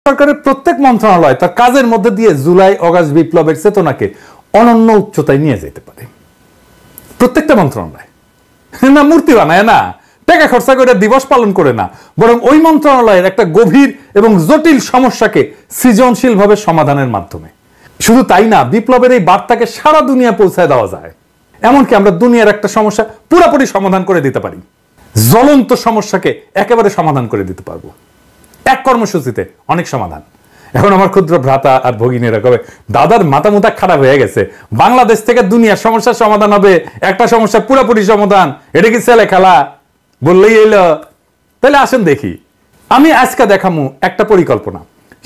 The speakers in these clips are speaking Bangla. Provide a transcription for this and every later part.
সরকারের প্রত্যেক মন্ত্রণালয় তার কাজের মধ্যে দিয়ে জুলাই অগাস্ট বিপ্লবের চেতনাকে অনন্য উচ্চতায় নিয়ে যেতে পারে। প্রত্যেকটা মন্ত্রণালয় না মূর্তি বানায় না, টাকা খরচা করে দিবস পালন করে না, বরং ওই মন্ত্রণালয়ের একটা গভীর এবং জটিল সমস্যাকে সৃজনশীলভাবে সমাধানের মাধ্যমে। শুধু তাই না, বিপ্লবের এই বার্তাকে সারা দুনিয়া পৌঁছায় দেওয়া যায়। এমনকি আমরা দুনিয়ার একটা সমস্যা পুরোপুরি সমাধান করে দিতে পারি, জ্বলন্ত সমস্যাকে একেবারে সমাধান করে দিতে পারবো এক কর্মসূচিতে, অনেক সমাধান। এখন আমার ক্ষুদ্র ভ্রাতা আর ভগিনীরা কবে দাদার মাথা মুথা খারাপ হয়ে গেছে, বাংলাদেশ থেকে দুনিয়ার সমস্যার সমাধান হবে, একটা সমস্যা পুরোপুরি সমাধান, এটা কি ছেলে খেলা বললেই এলো? তাহলে আসেন দেখি। আমি আজকে দেখামু একটা পরিকল্পনা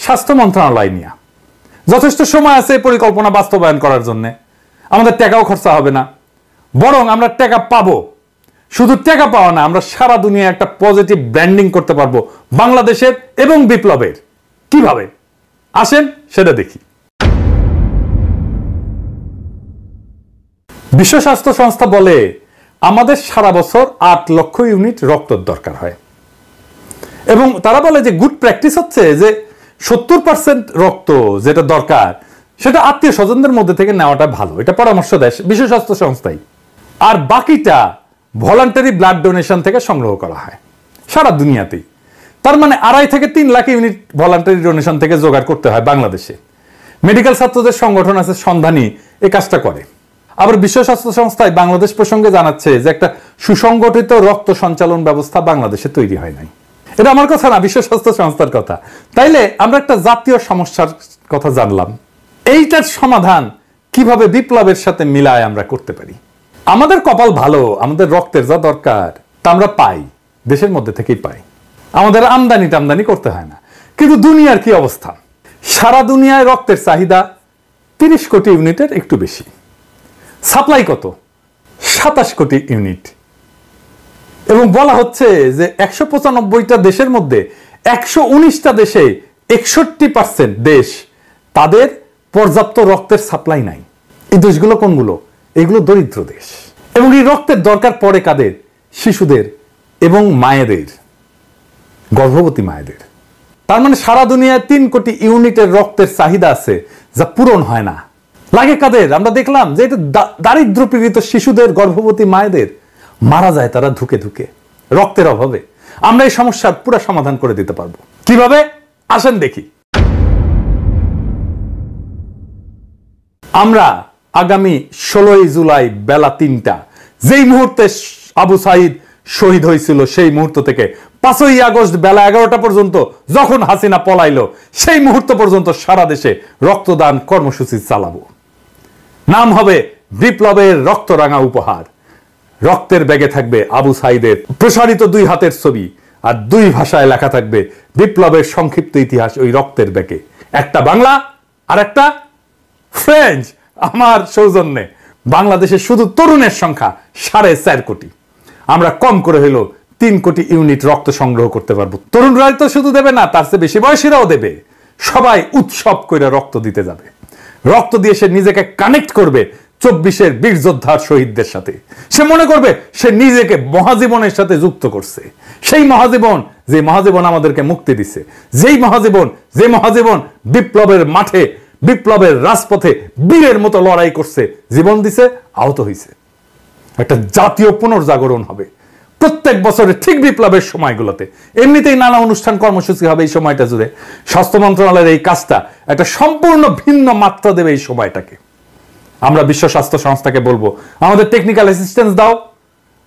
স্বাস্থ্য মন্ত্রণালয় নিয়ে। যথেষ্ট সময় আছে পরিকল্পনা বাস্তবায়ন করার জন্য, আমাদের টাকাও খরচা হবে না, বরং আমরা টাকা পাবো। শুধু টাকা পাওয়া না, আমরা সারা দুনিয়া একটা পজিটিভ ব্র্যান্ডিং করতে পারবো বাংলাদেশের এবং বিপ্লবের। কিভাবে আসেন সেটা দেখি। বিশ্ব স্বাস্থ্য সংস্থা বলে আমাদের সারা বছর 8 লক্ষ ইউনিট রক্তের দরকার হয়, এবং তারা বলে যে গুড প্র্যাকটিস হচ্ছে যে 70% রক্ত যেটা দরকার সেটা আত্মীয় স্বজনদের মধ্যে থেকে নেওয়াটা ভালো, এটা পরামর্শ দেয় বিশ্ব স্বাস্থ্য সংস্থাই। আর বাকিটা ভলান্টারি ব্লাড ডোনেশন থেকে সংগ্রহ করা হয় সারা দুনিয়াতেই। তার মানে 2.5 থেকে 3 লাখ ইউনিট ভলান্টারি ডোনেশন থেকে জোগাড় করতে হয় বাংলাদেশে। মেডিকেল ছাত্রদের সংগঠন আছে সন্ধানী, এই কাজটা করে। আবার বিশ্ব স্বাস্থ্য সংস্থায় বাংলাদেশ প্রসঙ্গে জানাচ্ছে যে একটা সুসংগঠিত রক্ত সঞ্চালন ব্যবস্থা বাংলাদেশে তৈরি হয় নাই। এটা আমার কথা না, বিশ্ব স্বাস্থ্য সংস্থার কথা। তাইলে আমরা একটা জাতীয় সমস্যার কথা জানলাম, এইটার সমাধান কিভাবে বিপ্লবের সাথে মিলায় আমরা করতে পারি। আমাদের কপাল ভালো, আমাদের রক্তের যা দরকার তা আমরা পাই, দেশের মধ্যে থেকেই পাই, আমাদের আমদানি টামদানি করতে হয় না। কিন্তু দুনিয়ার কি অবস্থা? সারা দুনিয়ায় রক্তের চাহিদা 30 কোটি ইউনিটের একটু বেশি, সাপ্লাই কত? 27 কোটি ইউনিট। এবং বলা হচ্ছে যে 195টা দেশের মধ্যে 119টা দেশে 61% দেশ তাদের পর্যাপ্ত রক্তের সাপ্লাই নাই। এই দেশগুলো কোনগুলো? এগুলো দরিদ্র দেশ। এবং এই রক্তের দরকার পড়ে কাদের? শিশুদের এবং মায়েদের, গর্ভবতী মায়েদের। তার মানে সারা দুনিয়ায় 3 কোটি ইউনিটের রক্তের চাহিদা আছে যা পূরণ হয় না। লাগে কাদের? আমরা দেখলাম যে এটা দারিদ্র পীড়িত শিশুদের, গর্ভবতী মায়েদের মারা যায় তারা ধুকে ধুকে রক্তের অভাবে। আমরা এই সমস্যার পুরো সমাধান করে দিতে পারবো। কিভাবে আসেন দেখি। আমরা আগামী 16 জুলাই বেলা 3টা, যেই মুহূর্তে আবু সাইদ শহীদ হয়েছিল, সেই মুহূর্ত থেকে 5ই আগস্ট বেলা 11টা পর্যন্ত যখন হাসিনা পলাইলো, সেই মুহূর্ত পর্যন্ত সারা দেশে রক্তদান কর্মসূচি চালাবো। নাম হবে বিপ্লবের রক্তরাঙা উপহার। রক্তের ব্যাগে থাকবে আবু সাইদের প্রসারিত 2 হাতের ছবি, আর 2 ভাষায় লেখা থাকবে বিপ্লবের সংক্ষিপ্ত ইতিহাস ওই রক্তের ব্যাগে। একটা বাংলা আর একটা ফ্রেঞ্চ। আমার সৌজন্যে বাংলাদেশের শুধু তরুণের সংখ্যা 4.5 কোটি। আমরা কম করে হলো 3 কোটি ইউনিট রক্ত সংগ্রহ করতে পারবো। তরুণরাই তো শুধু দেবে না, তার চেয়ে বেশি বয়সীরাও দেবে। সবাই উৎসব করে রক্ত দিতে যাবে। রক্ত দিয়ে সে নিজেকে কানেক্ট করবে 24-এর বীর যোদ্ধার শহীদদের সাথে। সে মনে করবে সে নিজেকে মহাজীবনের সাথে যুক্ত করছে। সেই মহাজীবন, যে মহাজীবন আমাদেরকে মুক্তি দিছে, যে মহাজীবন বিপ্লবের মাঠে, বিপ্লবের রাজপথে বীরের মতো লড়াই করছে, জীবন দিছে, আহত হয়েছে। একটা জাতীয় পুনর্জাগরণ হবে প্রত্যেক বছরে ঠিক বিপ্লবের সময়গুলোতে। এমনিতেই নানা অনুষ্ঠান কর্মসূচি হবে এই সময়টা জুড়ে। স্বাস্থ্য মন্ত্রণালয়ের এই কাজটা একটা সম্পূর্ণ ভিন্ন মাত্রা দেবে এই সময়টাকে। আমরা বিশ্ব স্বাস্থ্য সংস্থাকে বলবো আমাদের টেকনিক্যাল অ্যাসিস্ট্যান্স দাও।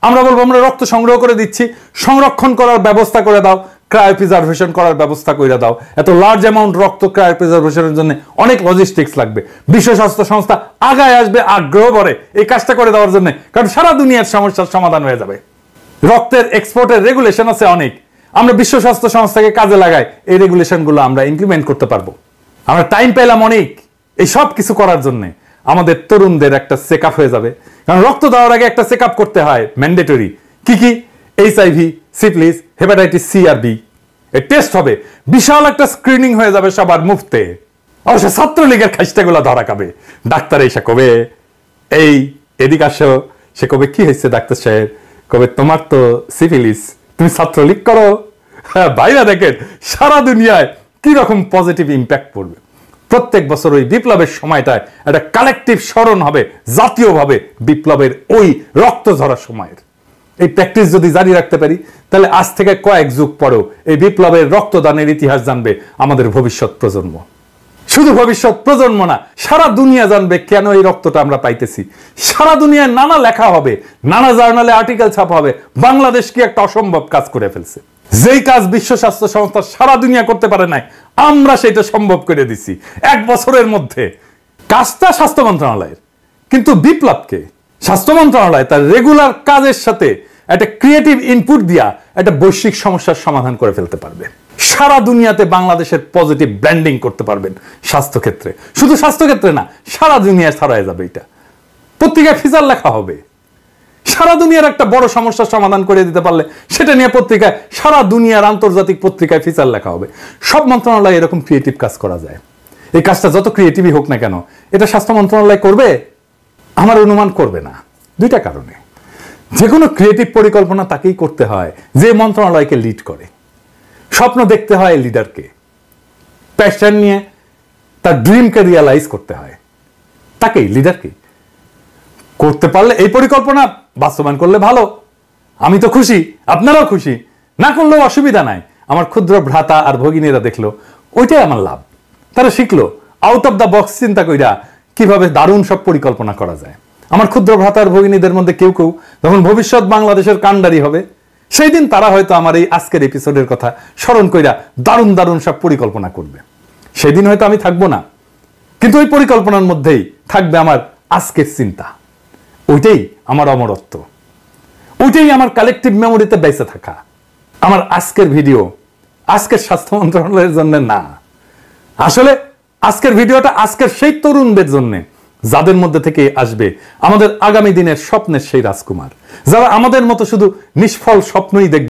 আমরা বলবো আমরা রক্ত সংগ্রহ করে দিচ্ছি, সংরক্ষণ করার ব্যবস্থা করে দাও, ক্রায়োপ্রিজার্ভেশন করার ব্যবস্থা করে দাও। এত লার্জ অ্যামাউন্ট রক্ত ক্রায়োপ্রিজার্ভেশনের জন্য অনেক লজিস্টিক্স লাগবে। বিশ্ব স্বাস্থ্য সংস্থা আগায় আসবে আগ্রহ ভরে এই কাজটা করে দেওয়ার জন্য, কারণ সারা দুনিয়ার সমস্যার সমাধান হয়ে যাবে। রক্তের এক্সপোর্টের রেগুলেশন আছে অনেক, আমরা বিশ্ব স্বাস্থ্য সংস্থাকে কাজে লাগাই, এই রেগুলেশনগুলো আমরা ইমপ্লিমেন্ট করতে পারবো। আমরা টাইম পেলাম অনেক এই সব কিছু করার জন্য। আমাদের তরুণদের একটা চেক আপ হয়ে যাবে, কারণ রক্ত দেওয়ার আগে একটা চেক আপ করতে হয় ম্যান্ডেটরি। কি কি? HIV, সিফিলিস, হেপাটাইটিস সি আর বি এর টেস্ট হবে। বিশাল একটা স্ক্রিনিং হয়ে যাবে সবার মুফতে। অবশ্য ছাত্রলীগের খাইস্টাগুলো ধরা খাবে। ডাক্তার এসে কবে এই এদিক আসো, সে কবে কি হয়েছে ডাক্তার সাহেব? কবে তোমার তো সিফিলিস, তুমি ছাত্রলীগ করো। হ্যাঁ ভাইরা দেখেন সারা দুনিয়ায় কি রকম পজিটিভ ইম্প্যাক্ট পড়বে। প্রত্যেক বছর ওই বিপ্লবের সময়টায় একটা কালেকটিভ স্মরণ হবে জাতীয়ভাবে বিপ্লবের ওই রক্ত ঝরা সময়ের। এই প্র্যাকটিস যদি জারি রাখতে পারি তাহলে আজ থেকে কয়েক যুগ পরেও এই বিপ্লবের রক্তদানের ইতিহাস জানবে আমাদের ভবিষ্যৎ প্রজন্ম। শুধু ভবিষ্যৎ প্রজন্ম না, সারা দুনিয়া জানবে কেন এই রক্তটা আমরা পাইতেছি। সারা দুনিয়ায় নানা লেখা হবে, নানা জার্নালে আর্টিকেল ছাপা হবে, বাংলাদেশ কি একটা অসম্ভব কাজ করে ফেলছে। যেই কাজ বিশ্ব স্বাস্থ্য সংস্থা সারা দুনিয়া করতে পারে নাই, আমরা সেটা সম্ভব করে দিছি 1 বছরের মধ্যে। কাজটা স্বাস্থ্য মন্ত্রণালয়ের, কিন্তু বিপ্লবকে স্বাস্থ্য মন্ত্রণালয় তার রেগুলার কাজের সাথে একটা ক্রিয়েটিভ ইনপুট দিয়া একটা বৈশ্বিক সমস্যার সমাধান করে ফেলতে পারবে। সারা দুনিয়াতে বাংলাদেশের পজিটিভ ব্র্যান্ডিং করতে পারবেন স্বাস্থ্য ক্ষেত্রে। শুধু স্বাস্থ্য ক্ষেত্রে না, সারা দুনিয়ায় ছড়ায় যাবে। এটা পত্রিকায় ফিচার লেখা হবে। সারা দুনিয়ার একটা বড় সমস্যার সমাধান করে দিতে পারলে সেটা নিয়ে পত্রিকায়, সারা দুনিয়ার আন্তর্জাতিক পত্রিকায় ফিচার লেখা হবে। সব মন্ত্রণালয়ে এরকম ক্রিয়েটিভ কাজ করা যায়। এই কাজটা যত ক্রিয়েটিভই হোক না কেন, এটা স্বাস্থ্য মন্ত্রণালয় করবে? আমার অনুমান করবে না। 2টা কারণে। যে কোনো ক্রিয়েটিভ পরিকল্পনা তাকেই করতে হয় যে মন্ত্রণালয়কে লিড করে। স্বপ্ন দেখতে হয় লিডারকে, প্যাশন নিয়ে তার ড্রিমকে রিয়ালাইজ করতে হয় তাকেই, লিডারকে। করতে পারলে এই পরিকল্পনা বাস্তবায়ন করলে ভালো, আমি তো খুশি, আপনারাও খুশি। না করলেও অসুবিধা নাই। আমার ক্ষুদ্র ভ্রাতা আর ভগিনীরা দেখলো, ওইটাই আমার লাভ। তারা শিখলো আউট অফ দ্য বক্স চিন্তা কইরা কিভাবে দারুণ সব পরিকল্পনা করা যায়। আমার ক্ষুদ্র ভ্রাতা আর ভগিনীদের মধ্যে কেউ কেউ যখন ভবিষ্যৎ বাংলাদেশের কাণ্ডারি হবে, সেই দিন তারা হয়তো আমার এই আজকের এপিসোডের কথা স্মরণ কইরা দারুণ দারুণ সব পরিকল্পনা করবে। সেই দিন হয়তো আমি থাকবো না, কিন্তু ওই পরিকল্পনার মধ্যেই থাকবে আমার আজকের চিন্তা। ওইটাই আমার অমরত্ব, ওইটাই আমার কালেকটিভ মেমোরিতে বেঁচে থাকা। আমার আজকের ভিডিও আজকের স্বাস্থ্য মন্ত্রণালয়ের জন্য না, আসলে আজকের ভিডিওটা আজকের সেই তরুণদের জন্য যাদের মধ্যে থেকে আসবে আমাদের আগামী দিনের স্বপ্নের সেই রাজকুমার, যারা আমাদের মতো শুধু নিষ্ফল স্বপ্নই দেখবে।